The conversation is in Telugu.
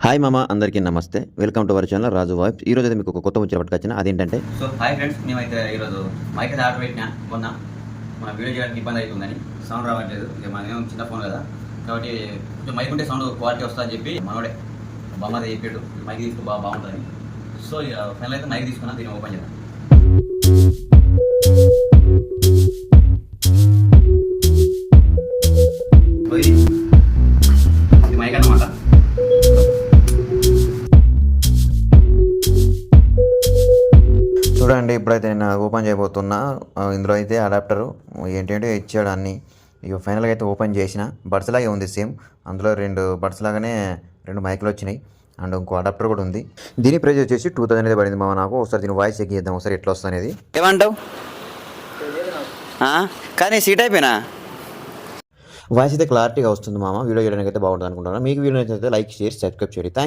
హాయ్ మామ, అందరికీ నమస్తే. Welcome to our channel Raju vibes. ఈ రోజు అయితే మీకు ఒక కొత్త ముచ్చట పట్టుకొచ్చిన. అదేంటంటే హాయ్ ఫ్రెండ్స్, మేమైతే ఈరోజు మైక్ అయితే ఆర్డర్ పెట్టినా మొన్న. మన వీడియో చేయడానికి ఇబ్బంది అవుతుందని సౌండ్ రావట్లేదు. ఇక మనమేమో చిన్న ఫోన్ కదా, కాబట్టి కొంచెం మైక్ ఉంటే సౌండ్ క్వాలిటీ వస్తుందని చెప్పి మనోడే బొమ్మది చెప్పాడు మైక్ తీసుకు బాగుంటుంది. సో ఇక ఫైనల్ అయితే మైక్ తీసుకున్నా, దీన్ని ఓపెన్ చేద్దాం. ఇది మైక్ అన్నమాట. చూడండి, ఇప్పుడైతే నేను ఓపెన్ చేయబోతున్నా. ఇందులో అయితే అడాప్టరు ఏంటంటే ఇచ్చాడు అన్నీ. ఇక ఫైనల్గా అయితే ఓపెన్ చేసిన. బడ్స్ లాగే ఉంది సేమ్. అందులో రెండు బడ్స్ లాగానే రెండు మైకులు వచ్చినాయి అండ్ ఇంకో అడాప్టర్ కూడా ఉంది. దీని ప్రైస్ వచ్చేసి 2000 అయితే పడింది మామ నాకు. ఒకసారి దీని వాయిస్ చెక్ చేద్దాం ఒకసారి ఎట్లా వస్తుంది అనేది. ఏమంటావు? కానీ సీట్ అయిపోయినా వాయిస్ అయితే క్లారిటీగా వస్తుంది మామ. వీడియో చేయడానికి అయితే బాగుంటుంది అనుకుంటున్నాను. మీకు వీడియో అయితే లైక్, షేర్, సబ్స్క్రైబ్ చేయండి. థ్యాంక్